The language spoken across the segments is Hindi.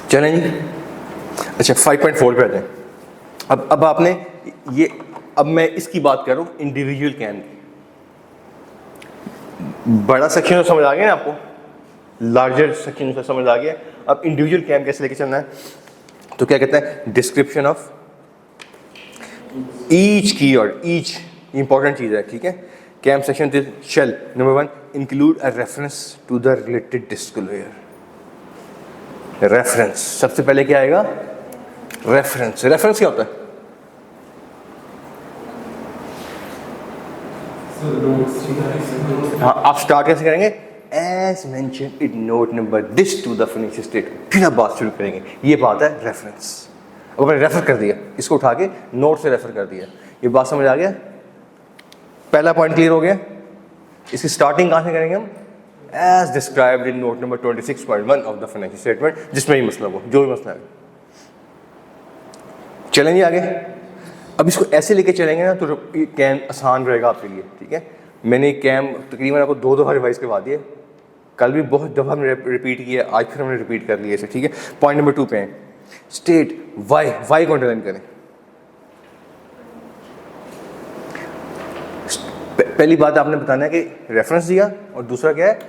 चलें जी। अच्छा 5.4 पे आ जाएं। अब आपने ये, अब मैं इसकी बात कर रहा हूँ इंडिविजुअल कैम की। बड़ा सेक्शन तो समझ आ गया ना आपको, लार्जर सेक्शन से समझ आ गया। अब इंडिविजुअल कैम कैसे लेके चलना है, तो क्या कहते हैं, डिस्क्रिप्शन ऑफ ईच की और ईच इंपॉर्टेंट चीज़ है, ठीक है। KAM section shall number 1 include a reference to the related disclosure. Reference, सबसे पहले क्या आएगा, रेफरेंस। रेफरेंस क्या होता है? हाँ, आप स्टार्ट कैसे करेंगे, as mention in note number this to the financial statement, फिर आप बात शुरू करेंगे। ये बात है रेफरेंस। अब मैंने रेफर कर दिया, इसको उठा के नोट से रेफर कर दिया, ये बात समझ आ गया, पहला पॉइंट क्लियर हो गया। इसकी स्टार्टिंग कहाँ से करेंगे हम, as described in note number 26.1 of the financial statement, जिसमें ये मसला हो, जो भी मसला है। चलेंगे आगे। अब इसको ऐसे लेके चलेंगे ना तो कैम आसान रहेगा आपके लिए, ठीक है। मैंने कैम तकरीबन आपको 2 दफ़ा रिवाइज करवा दिए, कल भी बहुत दफ़ा हमने रिपीट किया, आज फिर हमने रिपीट कर लिया इसे, ठीक है। पॉइंट नंबर 2 पे हैं, स्टेट वाई, वाई को अंडरलाइन करें। पहली बात आपने बताना है कि रेफरेंस दिया, और दूसरा क्या है,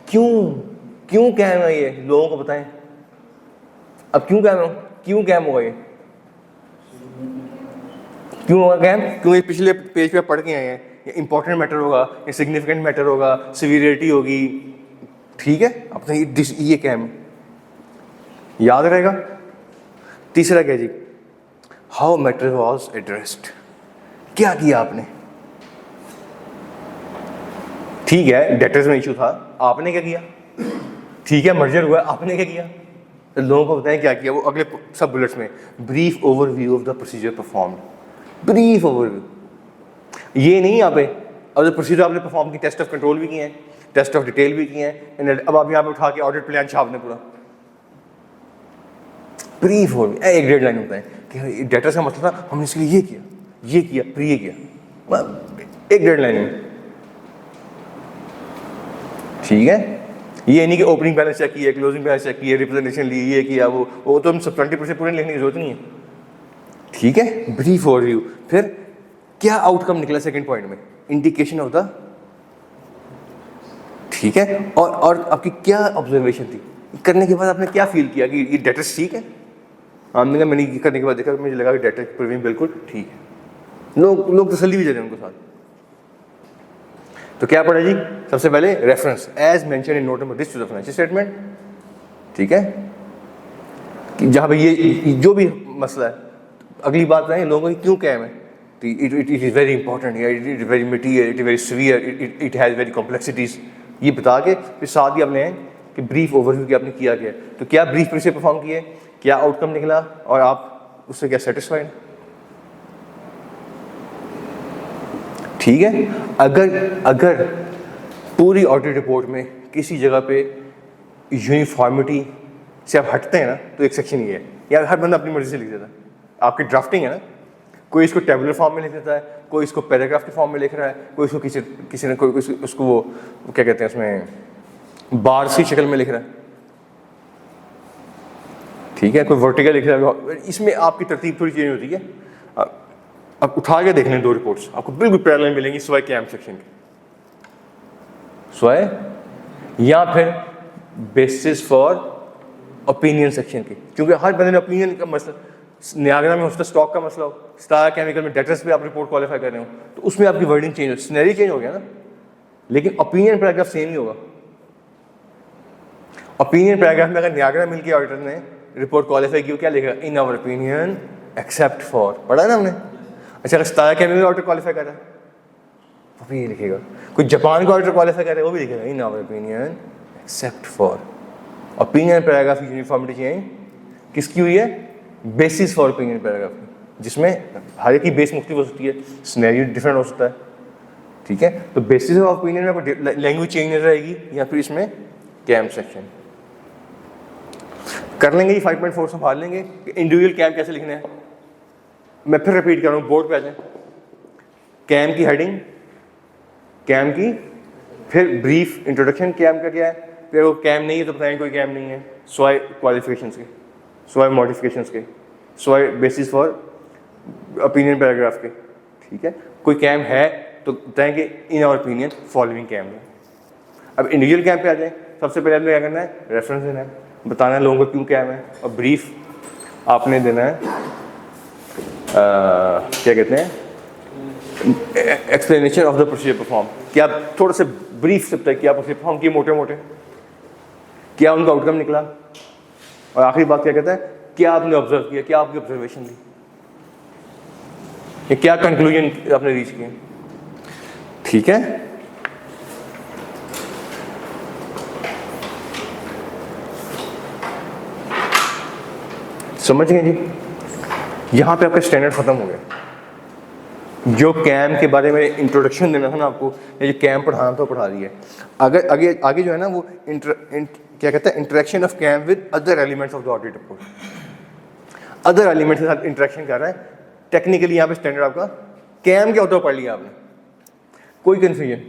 क्यों, क्यों कैम है ये, लोगों को बताएं। अब क्यों कैम हो, क्यों कैम होगा ये, क्यों होगा कैम, क्यों, ये पिछले पेज पे पढ़ के आए हैं, ये इंपॉर्टेंट मैटर होगा, ये सिग्निफिकेंट मैटर होगा, सिवियरिटी होगी, ठीक है। अब तो ये कैम याद रहेगा। तीसरा क्या जी, हाउ मैटर वॉज एड्रेस्ड, क्या किया आपने, ठीक है। डेटर्स में इशू था, आपने क्या किया, ठीक है। मर्जर हुआ, आपने क्या किया, तो लोगों को बताएं क्या किया। वो अगले सब बुलेट्स में, brief overview of the procedure performed, brief overview, ये नहीं यहाँ पे। अब जो प्रोसीजर आपने परफॉर्म की, टेस्ट ऑफ कंट्रोल भी किए हैं, टेस्ट ऑफ डिटेल भी किए हैं, अब आप यहाँ पे उठा के ऑडिट प्लान छापने पूरा ब्रीफ ओवरव्यू, एक डेढ़ लाइन होता है कि डेटा का मतलब था, हमने इसके लिए ये किया, ये किया, फिर ये किया, एक डेढ़ लाइन में, ठीक है। ये नहीं कि ओपनिंग बैलेंस चेक किया, क्लोजिंग बैलेंस चेक किया, रिप्रेजेंटेशन ली, ये किया, वो तो हम सब 20% पूरे लिखने की जरूरत नहीं है, ठीक है। ब्रीफ ओवरव्यू, फिर क्या आउटकम निकला सेकंड पॉइंट में, इंडिकेशन ऑफ द, ठीक है। और आपकी क्या ऑब्जर्वेशन थी, करने के बाद आपने क्या फील किया कि ये डेटा ठीक है। हमने कहा, मैंने करने के बाद देखा, मुझे लगा कि डेटा प्रीमियम बिल्कुल ठीक है, लोग तसल्ली भी दे रहे हैं उनको साथ। तो क्या पढ़ा जी, सबसे पहले reference, as mention in note number this to the financial statement, ठीक है, कि जहाँ पे ये जो भी मसला है। अगली बात है लोगों की क्यों कैम है, तो it is very important, it is very material, it is very severe, it has very complexities, ये बता के फिर साथ ही आपने कि ब्रीफ ओवरव्यू की आपने किया क्या, तो क्या ब्रीफ पर से परफॉर्म किए, क्या आउटकम निकला, और आप उससे क्या सेटिस्फाइड, ठीक है। अगर पूरी ऑडिट रिपोर्ट में किसी जगह पे यूनिफॉर्मिटी से आप हटते हैं ना, तो एक सेक्शन ये है, यार हर बंदा अपनी मर्जी से लिख देता है। आपकी ड्राफ्टिंग है ना, कोई इसको टेबुलर फॉर्म में लिख देता है, कोई इसको पैराग्राफ के फॉर्म में लिख रहा है, कोई इसको किसी ने कोई उसको वो क्या कहते हैं उसमें बार सी शक्ल में लिख रहा है, ठीक है, कोई वर्टिकल लिख रहा है। इसमें आपकी तरतीब थोड़ी चेंज होती है। अब उठा के देख लें 2 रिपोर्ट्स, आपको बिल्कुल पैरेलल मिलेंगी सिवाय कैम सेक्शन के, सिवाय या फिर बेसिस फॉर ओपिनियन सेक्शन के, क्योंकि हर बंदे ने ओपिनियन का मसला, नियाग्रा में उसका स्टॉक का मसला हो, स्टार केमिकल में डेटर्स पे आप रिपोर्ट क्वालिफाई कर रहे हो, तो उसमें आपकी वर्डिंग चेंज हो, सिनेरियो चेंज हो गया ना, लेकिन ओपिनियन पैराग्राफ सेम ही होगा। ओपिनियन पैराग्राफ में अगर नियाग्रा मिल के ऑडिटर ने रिपोर्ट क्वालिफाई की, क्या लिखा, in our opinion except for, पढ़ा है ना हमने। अच्छा, अगर स्टार केमिकल ऑडिटर क्वालिफाई कर रहा है वो भी ये लिखेगा, कोई जापान का ऑडिटर क्वालिफाई कर रहा है वो भी लिखेगा, in our opinion except for. Opinion paragraph की यूनिफॉर्मिटी चेंज किसकी हुई है, बेसिस फॉर ओपिनियन पैराग्राफ, जिसमें हर एक की बेस मुख्तलिफ हो सकती है, सिनेरियो डिफरेंट हो सकता है, ठीक है। तो बेसिस ऑफ ओपिनियन में लैंग्वेज चेंज नजर आएगी, या फिर इसमें कैम सेक्शन कर लेंगे। 5.4 संभाल लेंगे कि इंडिविजुअल कैम कैसे लिखना है। मैं फिर रिपीट कर रहा हूँ, बोर्ड पे आ जाए। कैम की हेडिंग, कैम की, फिर ब्रीफ इंट्रोडक्शन कैम का क्या है, फिर वो कैम नहीं है तो बताएं कोई कैम नहीं है, स्वाय क्वालिफिकेशन के, सिवाय मॉडिफिकेशंस के, सिवाय बेसिस फॉर ओपिनियन पैराग्राफ के, ठीक है। कोई कैम है तो बताएं कि in our opinion following KAM है। अब इंडिविजुअल कैम पे आ जाए, सबसे पहले आपने क्या करना है, रेफरेंस देना है, बताना है लोगों को क्यों कैम है, और ब्रीफ आपने देना है, क्या कहते हैं, explanation of the procedure perform, कि आप थोड़ा सा ब्रीफ से बताए क्या प्रोसीजर परफॉर्म किए, मोटे मोटे क्या उनका आउटकम निकला, और आखिरी बात क्या कहता है, क्या आपने ऑब्जर्व किया, क्या आपकी ऑब्जर्वेशन थी, या क्या कंक्लूजन आपने रीच किए, ठीक है। समझ गए जी, यहां पे आपका स्टैंडर्ड खत्म हो गया। जो कैम के बारे में इंट्रोडक्शन देना था ना आपको, ये जो कैम पढ़ाना था पढ़ा दिया है। अगर आगे आगे जो है ना वो क्या कहता है, interaction of KAM with other elements of the audit report, other elements के साथ इंटरेक्शन कर रहा है। टेक्निकली यहाँ पे स्टैंडर्ड आपका कैम क्या होता है पढ़ लिया आपने, कोई कन्फ्यूजन।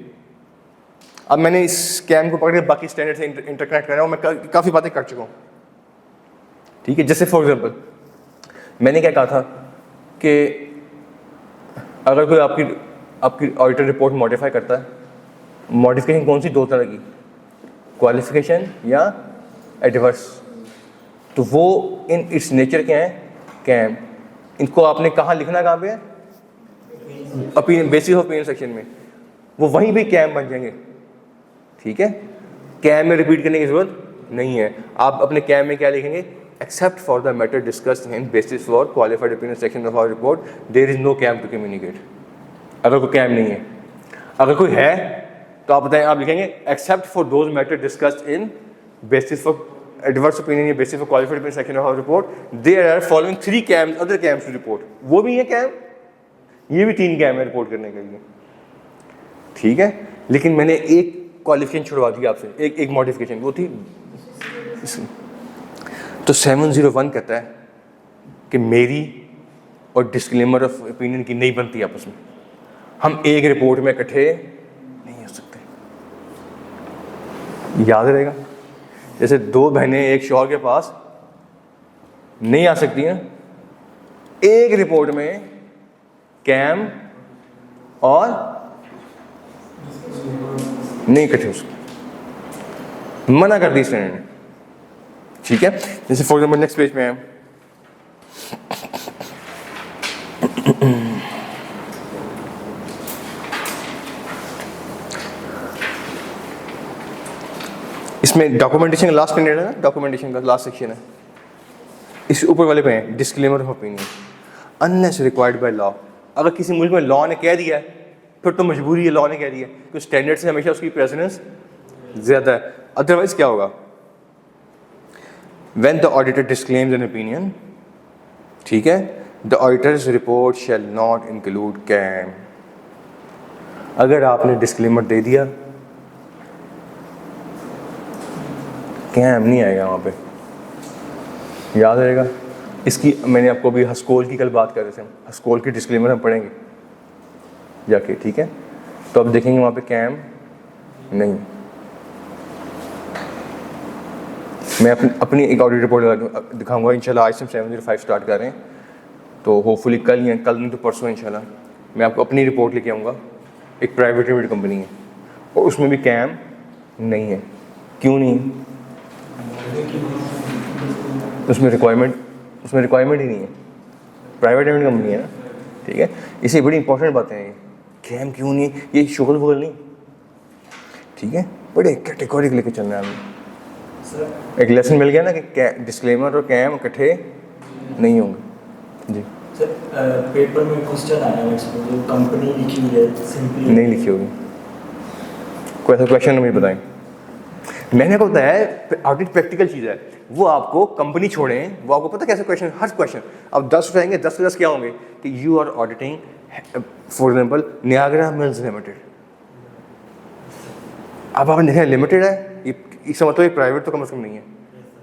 अब मैंने इस कैम को पकड़ के बाकी स्टैंडर्ड से इंटरकनेक्ट कर रहा हूँ, मैं काफ़ी बातें कर चुका हूँ, ठीक है। जैसे फॉर एग्जांपल मैंने क्या कहा था कि अगर कोई आपकी ऑडिटर रिपोर्ट मॉडिफाई करता है, मॉडिफिकेशन कौन सी, दो तरह की, क्वालिफिकेशन या एडवर्स, तो वो इन इट्स नेचर क्या है, कैम। इनको आपने कहाँ लिखना, कहाँ पे है, opinion, basis of opinion section में, वो वहीं पे कैम बन जाएंगे, ठीक है। कैम में रिपीट करने की जरूरत नहीं है। आप अपने कैम में क्या लिखेंगे, except for the matter discussed in basis for qualified opinion section of our report there is no cam to communicate। अगर कोई कैम नहीं है, अगर कोई है तो आप बताएं, आप लिखेंगे except for those matter discussed in basis for adverse opinion या basis for qualified opinion section of our report there are following 3 cams other cams to report। वो भी है कैम, ये भी 3 कैम है रिपोर्ट करने के लिए, ठीक है। लेकिन मैंने एक क्वालिफिकेशन छुड़वा दी आपसे, एक मॉडिफिकेशन, वो थी तो 701 कहता है कि मेरी और डिस्क्लेमर ऑफ ओपिनियन की नहीं बनती आपस में, हम एक रिपोर्ट में इकट्ठे नहीं हो सकते। याद रहेगा, जैसे 2 बहनें एक शौहर के पास नहीं आ सकती हैं, एक रिपोर्ट में कैम और नहीं इकट्ठे हो सकते, मना कर दी स्टैंडर्ड ने, ठीक है। जैसे फॉर एग्जाम्पल नेक्स्ट पेज में है, इसमें डॉक्यूमेंटेशन का लास्ट स्टैंडर्ड है ना, डॉक्यूमेंटेशन का लास्ट सेक्शन है, इस ऊपर वाले पे है disclaimer of opinion unless required by law. अगर किसी मुल्क में लॉ ने कह दिया है फिर तो मजबूरी है, लॉ ने कह दिया, तो स्टैंडर्ड से हमेशा उसकी प्रेसिडेंस ज्यादा है। अदरवाइज क्या होगा, when the auditor disclaims an opinion, ठीक है, the auditor's report shall not include CAM। अगर आपने डिस्क्लेमर दे दिया, CAM नहीं आएगा वहाँ पे, याद रहेगा। इसकी मैंने आपको अभी हस्कोल की कल बात कर रहे थे, हस्कोल की डिस्क्लेमर हम पढ़ेंगे जाके, ठीक है। तो अब देखेंगे वहाँ पे CAM नहीं। मैं अपनी एक ऑडिट रिपोर्ट दिखाऊंगा इंशाल्लाह। आज से 705 स्टार्ट कर रहे हैं, तो होपफुली कल या कल नहीं तो परसों इंशाल्लाह मैं आपको अपनी रिपोर्ट लेके आऊँगा। एक प्राइवेट लिमिटेड कंपनी है और उसमें भी कैम नहीं है। क्यों नहीं है? उसमें रिक्वायरमेंट ही नहीं है, प्राइवेट लिमिटेड कंपनी है ना, ठीक है। इसे बड़ी इंपॉर्टेंट बातें हैं, कैम क्यों नहीं है, ये शुगल वगल नहीं, ठीक है। बड़े कैटेगोरी लेके चलना है हमें। एक लेसन मिल गया ना कि डिस्क्लेमर और कैम इकट्ठे नहीं होंगे जी। सर पेपर में क्वेश्चन आया है इसमें, कंपनी लिखी हुई है, सिंपली नहीं लिखी होगी, कोई ऐसा क्वेश्चन मुझे बताएं। मैंने आपको बताया ऑडिट प्रैक्टिकल चीज़ है, वो आपको कंपनी छोड़ें, वो आपको पता कैसे क्वेश्चन, हर क्वेश्चन अब 10 रहेंगे, 10 से 10 क्या होंगे कि you are auditing for example Niagara Mills Limited. अब आपने देखा लिमिटेड है, इसका मतलब ये प्राइवेट तो कम से कम नहीं है।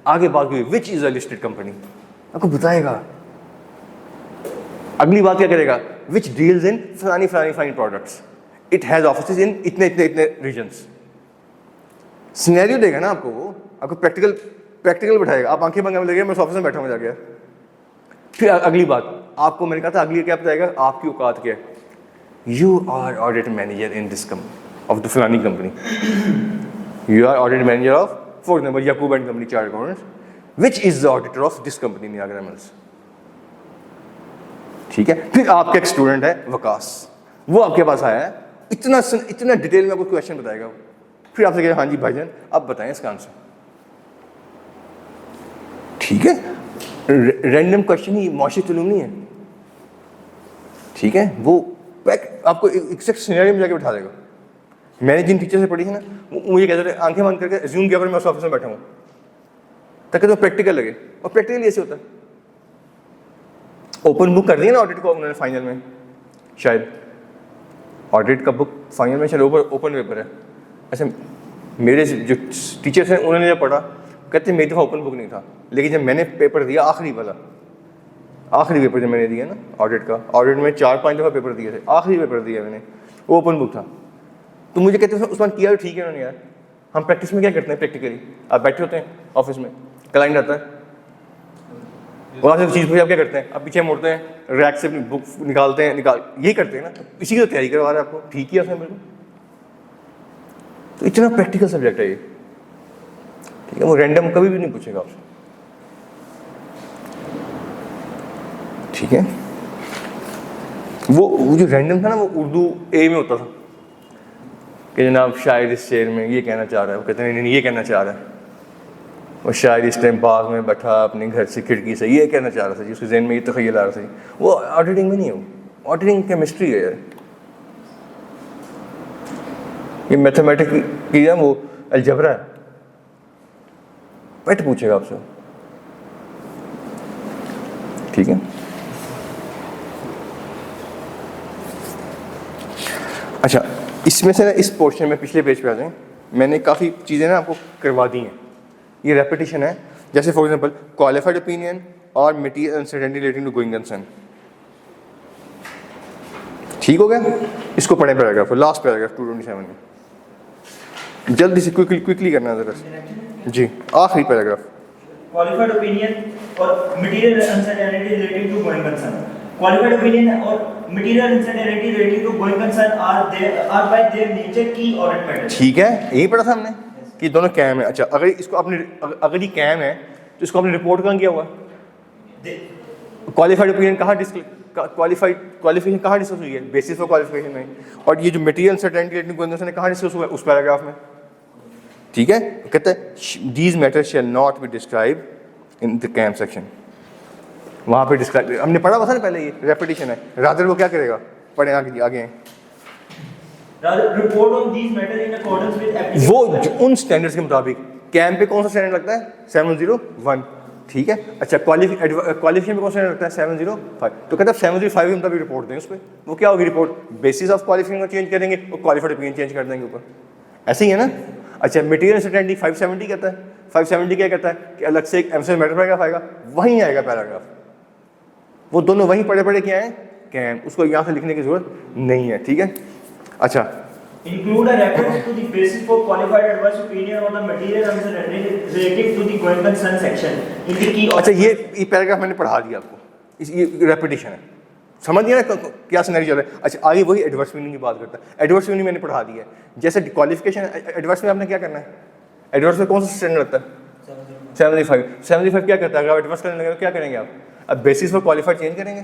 आगे बात हुई which is a listed company, आपको बताएगा। अगली बात क्या करेगा, विच डील्स इन फलानी प्रोडक्ट्स, इट हैज ऑफिसेज इन इतने रीजन्स। सिनेरियो देगा ना आपको, वो आपको प्रैक्टिकल प्रैक्टिकल बिठाएगा, आप आंखें बंद करने लगे, मैं ऑफिस में बैठा हूँ जाके। फिर अगली बात, आपको मैंने कहा था अगली क्या बताएगा, आपकी औकात क्या है। You are audit manager in this of the फलानी company, you are audit manager of for example Yakub and company chartered accountants, which is the auditor of this company Niagara Mills. ठीक है, फिर आपका एक स्टूडेंट है वकास, वो आपके पास आया है, इतना डिटेल में आपको क्वेश्चन बताएगा, फिर आपसे कहेगा हाँ जी भाईजान आप बताएं इसका आंसर। ठीक है, रैंडम क्वेश्चन ही माशी तुलूम नहीं है। ठीक है, वो आपको एग्जैक्ट सिनेरियो में जाके बिठा देगा। मैंने जिन टीचर से पढ़ी है ना, वो मुझे कहते थे आंखें बंद करके अज्यूम किया मैं उस ऑफिस में बैठा हूँ ताकि तो प्रैक्टिकल लगे, और प्रैक्टिकल ऐसे होता है। ओपन बुक कर दिया ना ऑडिट को उन्होंने फाइनल में, शायद ऑडिट का बुक फाइनल में शायद ओपन पेपर है। अच्छा, मेरे जो टीचर्स हैं उन्होंने जब पढ़ा कहते मेरी दफ़ा ओपन बुक नहीं था, लेकिन जब मैंने पेपर दिया आखिरी पेपर जब मैंने दिया ना ऑडिट का, ऑडिट में 4-5 दफ़ा पेपर दिए थे, आखिरी पेपर दिया मैंने, वो ओपन बुक था। तो मुझे कहते उस्मान किया तो ठीक है उन्होंने यार, हम प्रैक्टिस में क्या करते हैं, प्रैक्टिकली आप बैठे होते हैं ऑफिस में, क्लाइंट आता है वहाँ से चीज़ आप क्या करते हैं, आप पीछे मुड़ते हैं, रैक से अपनी बुक निकालते हैं, यही करते हैं ना, इसी की तो तैयारी करवा रहे हैं आपको। ठीक ही है उसमें बिल्कुल, तो इतना प्रैक्टिकल सब्जेक्ट है ये। ठीक है, वो रैंडम कभी भी नहीं पूछेगा आपसे। ठीक है, वो जो रैंडम था ना, वो उर्दू ए में होता था कि जनाब शायद इस शेर में ये कहना चाह रहा है, वो कहते नहीं ये कहना चाह रहा है, और शायद इस टाइम बाग में बैठा अपने घर से खिड़की से ये कहना चाह रहा था जी, उसके जहन में ये तख़य्युल आ रहा था। वो ऑडिटिंग में नहीं है, वो ऑडिटिंग केमिस्ट्री है यार, ये मैथमेटिक्स की है, वो अलजबरा है, पेट पूछेगा आपसे। ठीक है, अच्छा इसमें से ना इस पोर्शन में पिछले पेज पे आ जाएं, मैंने काफ़ी चीज़ें ना आपको करवा दी हैं, ये रेपिटेशन है। जैसे फॉर एग्जांपल क्वालिफाइड ओपिनियन और material uncertainty relating to going concern. ठीक हो गया, इसको पढ़ें पैराग्राफ, लास्ट पैराग्राफ 227 में, जल्दी से क्विकली करना जरा जी, आखिरी पैराग्राफ। क्वालिफाइड ओपिनियन और material uncertainty relating to going concern. Qualified opinion और material uncertainty relating to going concern are by their nature key audit matter. ठीक है, यही पढ़ा था हमने कि दोनों कैम है। अच्छा, अगर इसको आपने अगर ये कैम है तो इसको आपने रिपोर्ट कहाँ किया हुआ? क्वालिफाइड ओपिनियन कहाँ क्वालिफिकेशन कहाँ डिस्कस हुई है? बेसिस फॉर क्वालिफिकेशन में। और ये जो material uncertainty relating to going concern कहाँ डिस्कस हुआ है? उस पैराग्राफ में। ठीक है, कहते हैं these matters shall not be describe in the KAM section. वहाँ पे डिस्क्राइब हमने पढ़ा हुआ था ना पहले, ये रेपिटेशन है। रादर वो क्या करेगा, पढ़े आगे report on these matter in accordance with application, वो उन स्टैंडर्ड्स के मुताबिक। कैम पे कौन सा स्टैंडर्ड लगता है? 701। ठीक है, अच्छा क्वालिफिकेशन पे कौन सा स्टैंडर्ड लगता है? 705। तो कहता है 705 के मुताबिक रिपोर्ट दें उस पर। वो क्या होगी रिपोर्ट? बेसिस ऑफ क्वालिफिकेशन को चेंज करेंगे और क्वालिफाइड ओपिनियन चेंज कर देंगे ऊपर, ऐसे ही है ना। अच्छा, मटीरियल अनसर्टेनिटी 570 कहता है। 570 क्या कहता है कि अलग से एक एमसीएल मैटर पैराग्राफ आएगा, वहीं आएगा पैराग्राफ। वो दोनों वहीं पढ़े क्या हैं, कैम, उसको यहाँ से लिखने की जरूरत नहीं है। ठीक है, अच्छा include a reference to the basis for qualified adverse opinion on the material uncertainty related to the going concern section in the key। अच्छा, ये पैराग्राफ मैंने पढ़ा दिया आपको, ये रेपिटेशन है, समझ गया ना क्या सिनेरियो चल रहा है। अच्छा, आगे वही एडवर्स मीनिंग की बात करता है। एडवर्स मीनिंग मैंने पढ़ा दिया है। जैसे क्वालिफिकेशन एडवर्स में आपने क्या करना है, एडवर्स में कौन सा स्टैंडर्ड लगता है? 75 क्या करता है? अगर एडवर्स करने लगे तो क्या करेंगे आप? अब बेसिस फॉर क्वालिफाइड चेंज करेंगे,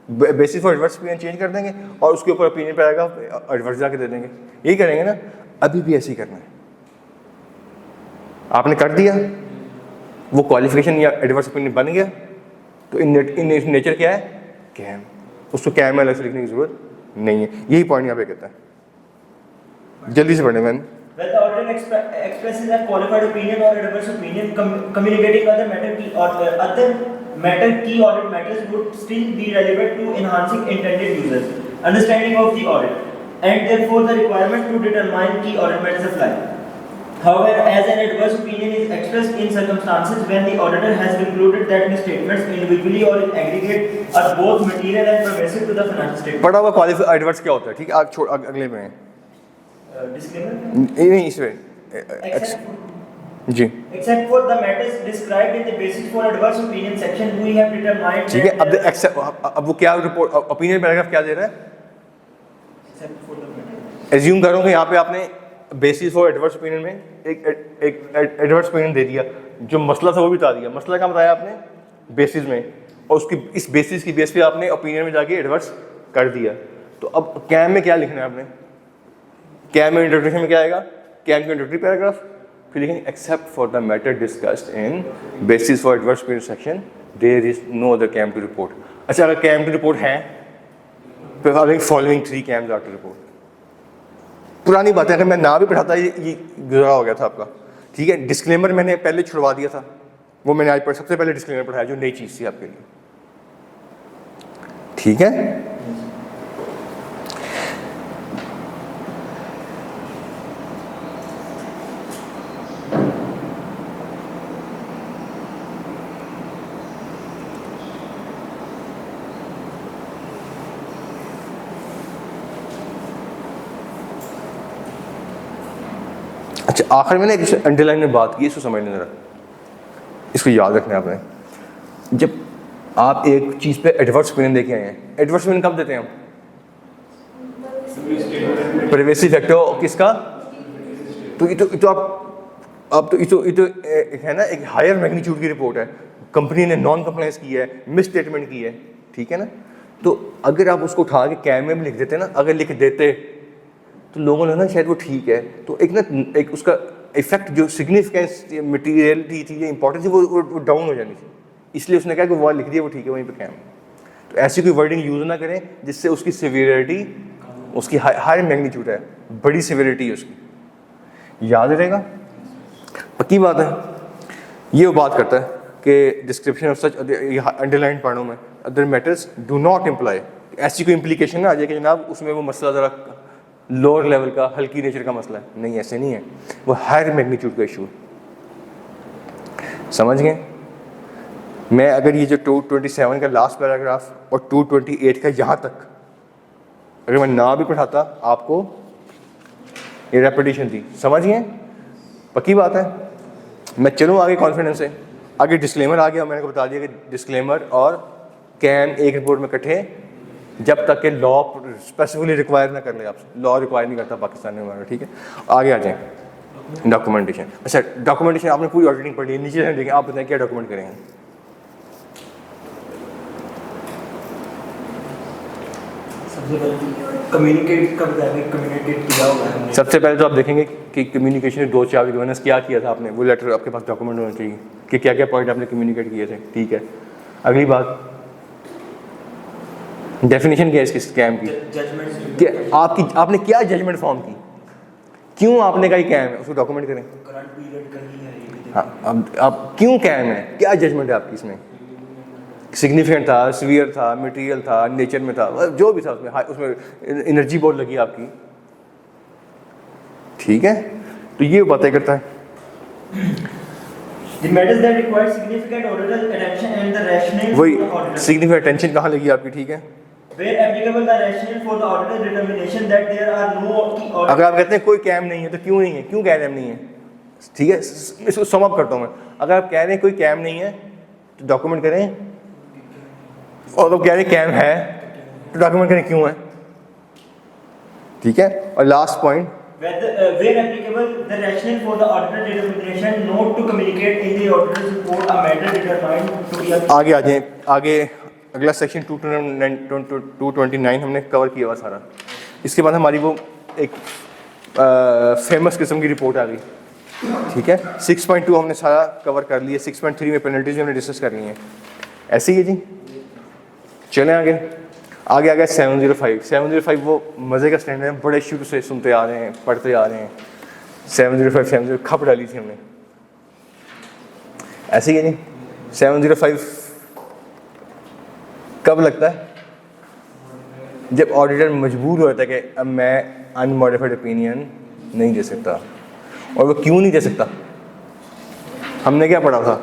basis for adverse opinion change कर देंगे और उसके ऊपर ओपिनियन पैराग्राफ एडवर्स जाके दे देंगे। यही करेंगे ना, अभी भी ऐसे ही करना है। आपने कर दिया, वो क्वालिफिकेशन या एडवर्स ओपिनियन बन गया, तो इन नेचर क्या है? कैम। उसको कैम में अलग से लिखने की जरूरत नहीं है। यही पॉइंट यहाँ पे कहता है, जल्दी से पढ़े मैंने। When the auditor expresses a qualified opinion or adverse opinion communicating other matter key audit matters would still be relevant to enhancing intended users understanding of the audit, and therefore the requirement to determine key audit matters apply. However, as an adverse opinion is expressed in circumstances when the auditor has concluded that the statements individually or in aggregate are both material and pervasive to the financial statement। पढ़ा हुआ क्वालिफाइड एडवर्स क्या होता है? ठीक है, अगले में disclaimer नहीं, इसमें जी Except for the matters described in the basis for adverse opinion section, we have determined ठीक है। that अब वो क्या रिपोर्ट ओपिनियन पैराग्राफ क्या दे रहा है? except for the matter. Assume करो कि यहाँ पे आपने बेसिस फॉर एडवर्स ओपिनियन में एक एडवर्स ओपिनियन दे दिया, जो मसला था वो भी बता दिया। मसला क्या बताया आपने बेसिस में, और उसकी इस बेसिस की बेस पे आपने ओपिनियन में जाके एडवर्स कर दिया। तो अब कैम में क्या लिखना है आपने? कैम में इंट्रोडक्शन में क्या आएगा? कैम का इंट्रोडक्टरी पैराग्राफ, फिर लिखेंगे except for the matter discussed in basis for adverse opinion section there is no other KAM to report. अच्छा, अगर कैम टू रिपोर्ट है फिर फॉलोइंग 3 कैम्स आफ्टर रिपोर्ट। पुरानी बात है, अगर मैं ना भी पढ़ाता ये गुजरा हो गया था आपका, ठीक है। डिस्क्लेमर मैंने पहले छुड़वा दिया था, वो मैंने आज सबसे पहले डिस्क्लेमर पढ़ाया जो नई चीज़ थी आपके लिए, ठीक है। अच्छा, आखिर में ना एक अंडरलाइन में बात की, इसको समझ लेना जरा, इसको याद रखना है आपने। जब आप एक चीज़ पे एडवर्स ओपिनियन देके आए हैं, एडवर्स ओपिनियन कब देते हैं हम? प्राइवेसी फैक्टर किसका? तो ये तो है ना, एक हायर मैग्नीट्यूड की रिपोर्ट है, कंपनी ने नॉन कंप्लायंस की है, मिस स्टेटमेंट की है, ठीक है ना। तो अगर आप उसको उठा के कैम में भी लिख देते ना, अगर लिख देते तो लोगों ने ना शायद वो ठीक है, तो एक उसका इफेक्ट जो सिग्निफिकेंस मटीरियलिटी थी, इंपॉर्टेंस थी, वो डाउन हो जानी थी। इसलिए उसने कहा कि वो लिख दिया, वो ठीक है, वहीं पे कैम। तो ऐसी कोई वर्डिंग यूज़ ना करें जिससे उसकी सिवियरिटी, उसकी हाई मैग्नीट्यूड है, बड़ी सिवियरिटी है उसकी, याद रहेगा, पक्की बात है। ये वो बात करता है कि डिस्क्रिप्शन ऑफ सच अंडरलाइन पढ़ो में other matters do not imply, ऐसी कोई इम्प्लीकेशन ना आ जाए कि जनाब उसमें वो मसला ज़रा लोअर लेवल का, हल्की नेचर का मसला है। नहीं, ऐसे नहीं है, वो हायर मैग्नीट्यूड का इशू है। समझ गए? मैं अगर ये जो 227 का लास्ट पैराग्राफ और 228 का यहाँ तक अगर मैं ना भी पढ़ाता आपको, ये रेपिटेशन थी, समझ गए? पक्की बात है। मैं चलूँ आगे कॉन्फिडेंस से। आगे डिस्क्लेमर आ गया, मैंने को बता दिया कि डिस्क्लेमर और कैम एक रिपोर्ट में इकट्ठे जब तक के लॉ स्पेसिफिकली रिक्वायर ना कर ले आपसे, लॉ रिक्वायर नहीं करता पाकिस्तान में हमारा, ठीक है। आगे आ जाएं, डॉक्यूमेंटेशन। अच्छा, डॉक्यूमेंटेशन आपने पूरी ऑडिटिंग पढ़ ली, नीचे से देखें, आप बताएं क्या डॉक्यूमेंट करेंगे। कम्युनिकेट कब कम्युनिकेट किया होगा हमने। सबसे पहले तो आप देखेंगे कि कम्युनिकेशन में 2 चार गवर्नेंस क्या किया था आपने, वो लेटर आपके पास डॉक्यूमेंट होना चाहिए कि क्या क्या पॉइंट आपने कम्युनिकेट किए थे, ठीक है। अगली बात, डेफिनेशन क्या है इसकी स्कैम की, कि आपने क्या जजमेंट फॉर्म की, क्यों आपने कहा कैम है, उसको डॉक्यूमेंट करें। करंट पीरियड कहीं है। हाँ, अब क्यों कैम है, क्या जजमेंट है आपकी इसमें, सिग्निफिकेंट था, सीवियर था, मटेरियल था, नेचर में था, जो भी था उसमें एनर्जी बहुत लगी आपकी, ठीक है। तो ये बातें करता है। The matters that require significant auditor attention and the rationale for the वही auditor. सिग्निफिकेंट अटेंशन कहाँ लगी आपकी, ठीक है। Where applicable, the rationale for the auditor determination that there are no key audit. अगर आप कहते हैं कोई कैम नहीं है तो क्यों नहीं है, क्यों कैम नहीं है, ठीक है। इसको सम अप करता हूँ मैं। अगर आप कह रहे हैं कोई कैम नहीं है तो डॉक्यूमेंट करें, और आप कह रहे हैं कैम है तो डॉक्यूमेंट करें क्यों है, ठीक है। और last point, Where applicable, the rationale for the auditor determination not to communicate in the auditor's report a matter determined to be a. आगे आ जाए। आगे अगला सेक्शन 229 हमने कवर किया हुआ सारा। इसके बाद हमारी वो एक फेमस किस्म की रिपोर्ट आ गई, ठीक है। 6.2 हमने सारा कवर कर लिया, 6.3 में पेनल्टीज हमने डिस्कस कर ली हैं, ऐसे ही है जी। चलें आगे आ गया 705 वो मज़े का स्टैंडर्ड है, बड़े शुरू से सुनते आ रहे हैं, पढ़ते आ रहे हैं। 705 खप डाली थी हमने, ऐसे ही है जी। 705 कब लगता है, जब ऑडिटर मजबूर होता है कि अब मैं अनमॉडिफाइड ओपिनियन नहीं दे सकता। और वो क्यों नहीं दे सकता, हमने क्या पढ़ा था,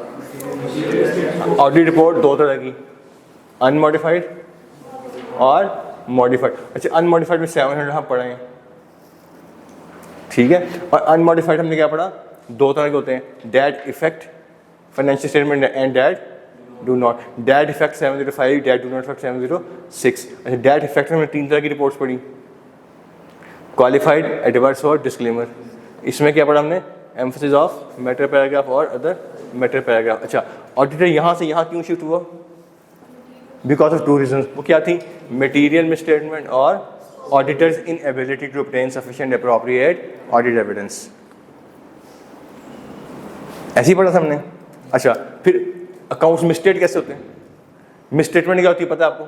ऑडिट रिपोर्ट 2 तरह की, अनमॉडिफाइड और मॉडिफाइड। अच्छा, अनमॉडिफाइड में 700 हम पढ़े हैं, ठीक है। और अनमॉडिफाइड हमने क्या पढ़ा, दो तरह के होते हैं, that effect financial statement and that do not. That effect 705, that do not effect 706। अच्छा, डैट इफेक्ट में 3 तरह की रिपोर्ट्स पढ़ी, क्वालिफाइड, एडवर्स और डिस्क्लेमर। इसमें क्या पढ़ा हमने, एम्फसिस ऑफ मैटर पैराग्राफ और अदर मैटर पैराग्राफ। अच्छा, ऑडिटर यहाँ से यहाँ क्यों शिफ्ट हुआ, बिकॉज ऑफ 2 रीजन। वो क्या थी, मटेरियल मिसस्टेटमेंट और auditor's inability to obtain sufficient appropriate audit evidence. ऐसे ही पढ़ा था हमने। अच्छा, फिर अकाउंट्स मिसस्टेट कैसे होते हैं, मिसस्टेटमेंट क्या होती है पता है आपको,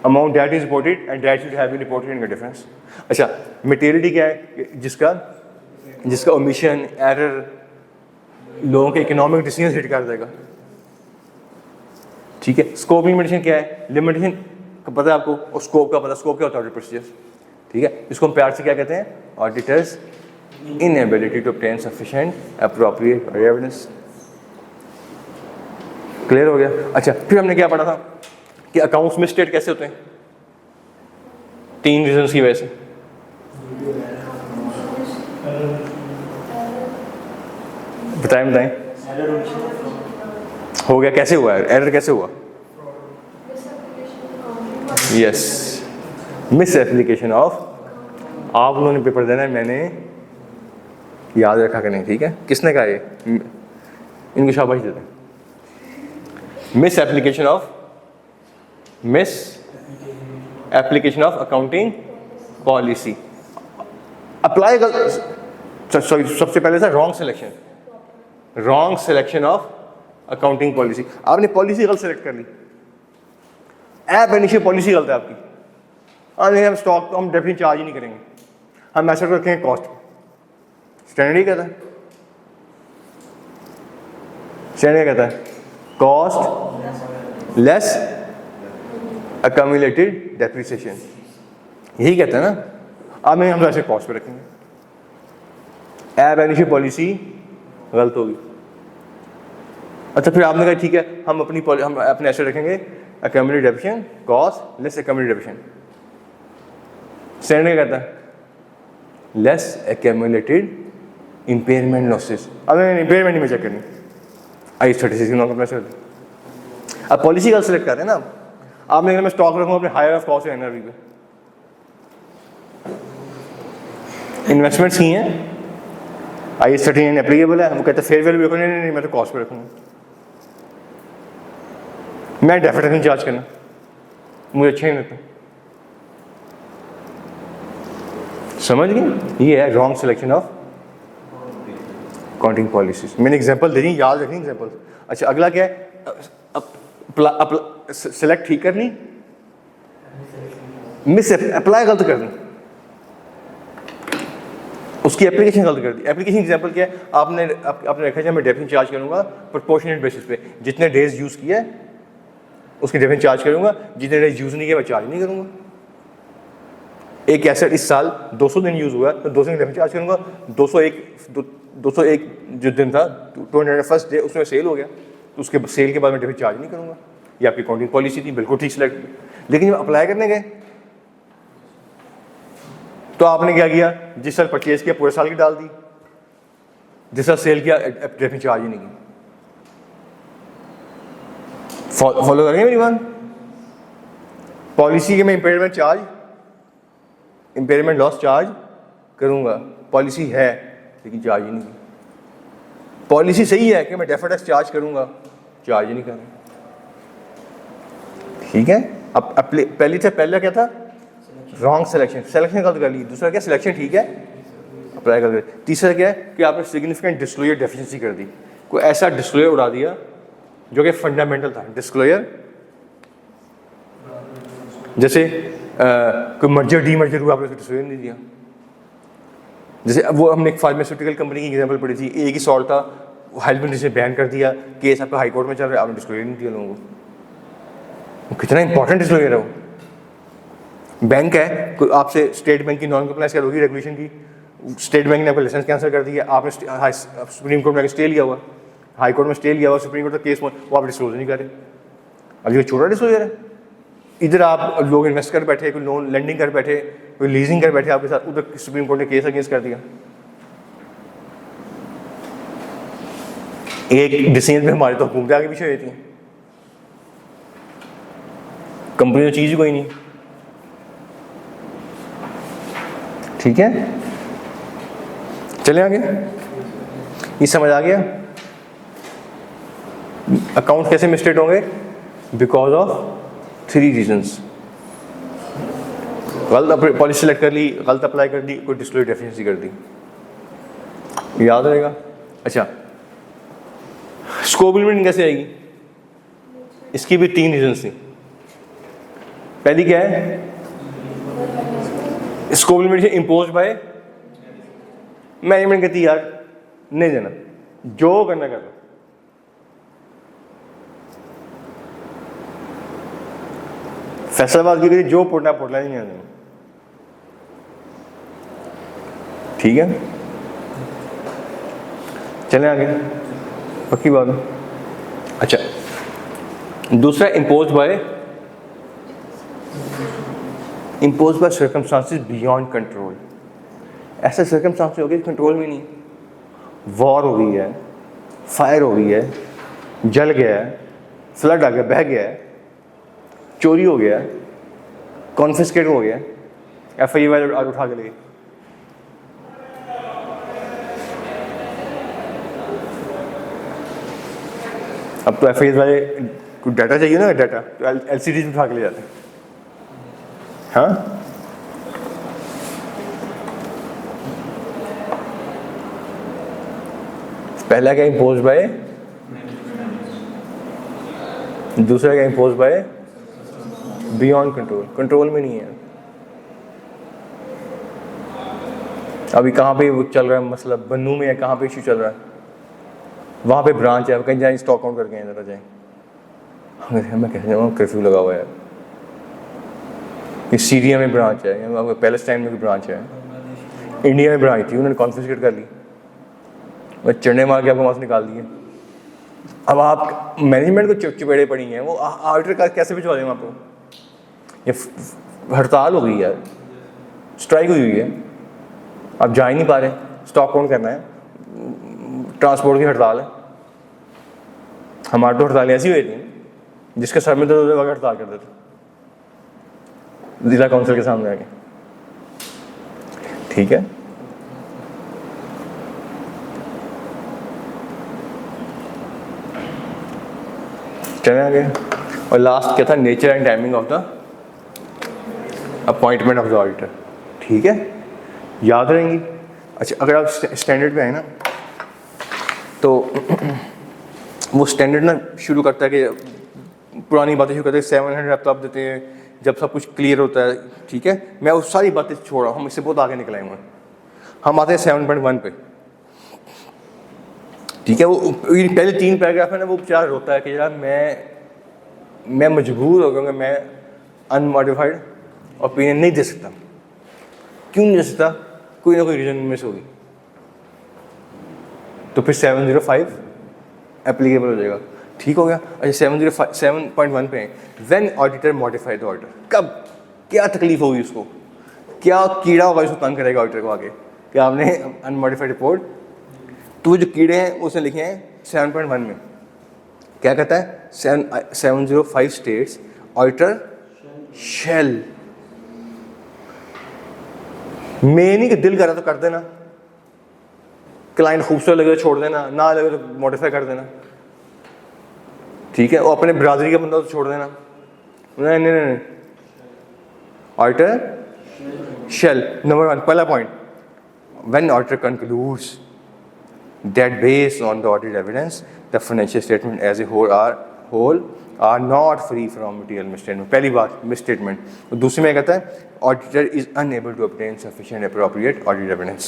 amount that is reported and that should have been reported in difference. अच्छा, मटेरियलिटी क्या है, जिसका ओमिशन, एरर लोगों के इकोनॉमिक डिसीजन हिट कर देगा। ठीक है, स्कोप लिमिटेशन क्या है, लिमिटेशन का पता है आपको, और स्कोप का पता, स्कोप क्या होता है ऑडिट प्रोसीजर। ठीक है, इसको हम प्यार से क्या कहते हैं, auditor's inability to obtain sufficient appropriate evidence. Clear हो गया। अच्छा, फिर हमने क्या पढ़ा था कि अकाउंट्स मिसस्टेट कैसे होते हैं, 3 रीजन की वजह से। बताएं हो गया, कैसे हुआ एरर, कैसे हुआ, यस, मिस एप्लीकेशन ऑफ। आप लोगों ने पेपर देना है, मैंने याद रखा कि नहीं, ठीक है, किसने कहा ये, इनको शाबाश देते हैं। Miss application of accounting policy, apply sorry, सबसे पहले था wrong selection of accounting policy. आपने पॉलिसी गलत सेलेक्ट कर ली, ऐप इनिशियल पॉलिसी गलत है आपकी। नहीं, हम स्टॉक हम डेफिनेटली चार्ज ही नहीं करेंगे, हम ऐसा रखेंगे कॉस्ट। स्टैंडर्ड ही कहता है, स्टैंडर्ड कहता है कॉस्ट लेस अक्यूमुलेटेड डेप्रिसिएशन, यही कहता है ना। अब नहीं, हम ऐसे कॉस्ट पे रखेंगे, ऐप इनिशियल पॉलिसी गलत होगी। अच्छा, फिर आपने कहा ठीक है, हम अपने ऐसे रखेंगे accumulated depreciation, cost less accumulated depreciation. Standard कहता है लेस अक्यूमुलेटेड इम्पेयरमेंट लॉसेस। अब इम्पेयरमेंट नहीं में चेक करनी, IAS 36 नॉन कंप्लायंस। अब पॉलिसी का सिलेक्ट कर रहे हैं ना, आपने कहा मैं स्टॉक रखूँगा अपने हायर ऑफ कॉस्ट एनआरवी पे, इन्वेस्टमेंट्स की हैं, IAS 39 एप्लीकेबल है। वो कहते हैं फेयर वैल्यू रखो, नहीं मैं तो कॉस्ट पे रखूँगा, मैं डेफिनेटली नहीं चार्ज करना, मुझे अच्छा ही लगता। समझ गए, ये है wrong selection of accounting policies. मैंने एग्जांपल दे दी, याद रखनी एग्जांपल। अच्छा, अगला क्या है, सेलेक्ट ठीक करनी, मिस अप्लाई गलत करनी, उसकी एप्लीकेशन गलत कर दी। एप्लीकेशन एग्जांपल क्या है, आपने रखा है मैं डेफिनेट चार्ज करूंगा प्रोपोर्शनेट बेसिस पे, जितने डेज यूज़ किया है उसकी डेफिनेट चार्ज करूंगा, जितने डेज यूज़ नहीं किया मैं चार्ज नहीं करूंगा। एक एसेट इस साल 200 दिन यूज़ हुआ तो 200 दिन डेफिनेट चार्ज करूंगा। 201 जो दिन था 201st डे उसमें सेल हो गया तो उसके सेल के बाद मैं डेफिनेट चार्ज नहीं करूंगा। ये आपकी अकाउंटिंग पॉलिसी थी, बिल्कुल ठीक सिलेक्ट। लेकिन जब अप्लाई करने गए तो आपने क्या किया, जिस साल परचेज किया पूरे साल की डाल दी, जिस साल सेल किया डेफिनेट चार्ज ही नहीं की। फॉलो करेंगे मेरी बात। पॉलिसी के मैं इम्पेयरमेंट लॉस चार्ज करूंगा, पॉलिसी है लेकिन चार्ज ही नहीं की। पॉलिसी सही है कि मैं डेफर्ड टैक्स चार्ज करूंगा, चार्ज ही नहीं करूंगा। ठीक है, अब पहला क्या था, रॉन्ग सिलेक्शन गलत कर ली। दूसरा क्या, सिलेक्शन ठीक है अप्लाई कर दिया। तीसरा क्या है कि आपने सिग्निफिकेंट डिस्क्लोजर डेफिशिएंसी कर दी, कोई ऐसा डिस्क्लोजर उड़ा दिया जो कि फंडामेंटल था। डिस्क्लोजर जैसे कोई मर्जर डीमर्जर हुआ, आपने डिस्क्लोजर नहीं दिया। जैसे अब वो हमने एक फार्मास्यूटिकल कंपनी की एग्जांपल पढ़ी थी, एक ही सॉल्ट था, हेल्थ ने बैन कर दिया, केस आपका हाई कोर्ट में चल रहा है, आपने डिस्क्लोजर नहीं दिया लोगों को। कितना इंपॉर्टेंट डिस्क्लोजर है वो। बैंक है, कोई आपसे स्टेट बैंक की नॉन कंप्लायंस कर होगी रेगुलेशन की, स्टेट बैंक ने आपका लाइसेंस कैंसिल कर दिया, आपने सुप्रीम कोर्ट में स्टे लिया हुआ, हाई कोर्ट में स्टे लिया हुआ, सुप्रीम कोर्ट का केस वो आप डिस्क्लोज नहीं कर रहे। अब ये छोटा डिस्क्लोजर है। इधर आप लोग इन्वेस्ट कर बैठे, कोई लोन लेंडिंग कर बैठे, कोई लीजिंग कर बैठे आपके साथ, उधर सुप्रीम कोर्ट ने केस अगेंस्ट कर दिया। एक डिसीजन पे हमारे तो हुकूमतें आगे पीछे हो जाती हैं, कंपनी तो चीज़ ही कोई नहीं। ठीक है, चले आगे। ये समझ आ गया? अकाउंट कैसे मिसस्टेट होंगे? Because of 3 reasons. गलत पॉलिसी सेलेक्ट कर ली, गलत अप्लाई कर दी, कोई डिस्क्लोजर डेफिशिएंसी कर दी, याद रहेगा। अच्छा, स्कोप लिमिट कैसे आएगी? इसकी भी 3 रीजंस थी। पहली क्या है? Scope limit impose by management, कहती यार नहीं देना, जो करना कर लो। फैसलाबाद की जो पोटना पोटला नहीं देना। ठीक है, चलें आगे, पक्की बात है। अच्छा, दूसरा impose by circumstances beyond control. ऐसे सर्कमस्टांसेस हो गए कंट्रोल में नहीं, वॉर हो गई है, फायर हो गई है, जल गया है, फ्लड आ गया, बह गया है, चोरी हो गया, कॉन्फिस्केट हो गया, FIA वाले आगे उठा के ले गए। अब तो FIA वाले कुछ डाटा चाहिए ना, डाटा तो LCDs में उठा के ले जाते हैं। हाँ, पहला क्या इम्पोज बाय, दूसरा क्या impose by beyond control, control में नहीं है। अभी कहाँ पे वो चल रहा है मसला, बन्नू में है, कहाँ पे इशू चल रहा है, वहाँ पे ब्रांच है, कहीं जाए स्टॉक आउट करके जरा जाए। मैं कैसे जाऊँ, कर्फ्यू लगा हुआ है। ये सीरिया में ब्रांच है, पैलेस्टाइन में भी ब्रांच है, इंडिया में ब्रांच थी, उन्होंने कॉन्फिस्केट कर ली, वह चढ़ने मार के आपको वहाँ से निकाल दिए। अब आप मैनेजमेंट को चपेड़े पड़ी हैं, वो ऑर्डर का कैसे भिजवा दें आपको? ये हड़ताल हो गई है, स्ट्राइक हुई है, आप जा ही नहीं पा रहे, स्टॉक आउट करना है, ट्रांसपोर्ट की हड़ताल है। हमारी तो हड़तालें ऐसी हुई थी जिसके सर में दर्द होगा हड़ताल कर देते जिला काउंसिल के सामने आके। ठीक है, चले आगे। और लास्ट क्या था? Nature and timing of the appointment of the auditor. ठीक है, याद रहेंगी। अच्छा, अगर आप स्टैंडर्ड पे आए ना, तो वो स्टैंडर्ड ना शुरू करता है कि पुरानी बातें शुरू करते हैं, 700 आप तब देते हैं जब सब कुछ क्लियर होता है। ठीक है, मैं वो सारी बातें छोड़ रहा हूँ, हम इससे बहुत आगे निकल आएंगे। हम आते हैं 7.1 पे। ठीक है, वो पहले 3 पैराग्राफ है ना, वो बेचारा रोता है कि यार मैं मजबूर हो गया, मैं अनमॉडिफाइड ओपिनियन नहीं दे सकता। क्यों नहीं दे सकता? कोई ना कोई रीजन मिस होगी। तो फिर 705 एप्लीकेबल हो जाएगा। ठीक हो गया। अच्छा, 7.1 पे when auditor modify the order, कब क्या तकलीफ होगी उसको, क्या कीड़ा होगा उसको तंग करेगा ऑडिटर को आगे कि आपने अनमॉडिफाइड रिपोर्ट। तो जो कीड़े हैं उसने लिखे हैं 7.1 में, क्या कहता है? 705 स्टेट्स ऑडिटर शेल। मैं नहीं कि दिल करा तो कर देना, क्लाइंट खूबसूरत लगे तो छोड़ देना, ना लगे तो मॉडिफाई कर देना। ठीक है, वो अपने बरादरी का बंदा तो छोड़ देना। नहीं नहीं नहीं, ऑडिटर शेल। नंबर 1, पहला point, when auditor concludes that based on the audited evidence the financial statement as a whole are not free from material misstatement। पहली बात misstatement। और दूसरी में कहता है auditor is unable to obtain sufficient appropriate audited evidence।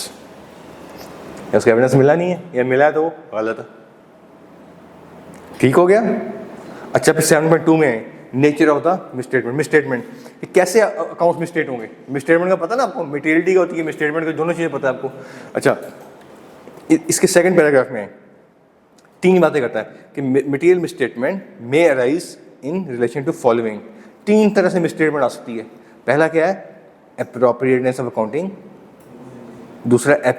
उसका एविडेंस मिला नहीं है या मिला है तो गलत है। ठीक हो गया। अच्छा, फिर 7.2 में nature of the misstatement. Misstatement कैसे अकाउंट्स मिसस्टेट होंगे? मिसस्टेटमेंट का पता ना आपको, मटेरियलिटी का होती है, मिसस्टेटमेंट का दोनों चीज़ें पता है आपको। अच्छा, इसके सेकंड पैराग्राफ में 3 बातें करता है कि material misstatement may arise in relation to following. 3 तरह से मिसस्टेटमेंट आ सकती है। पहला क्या है? एप्रोप्रिएटनेस ऑफ अकाउंटिंग, दूसरा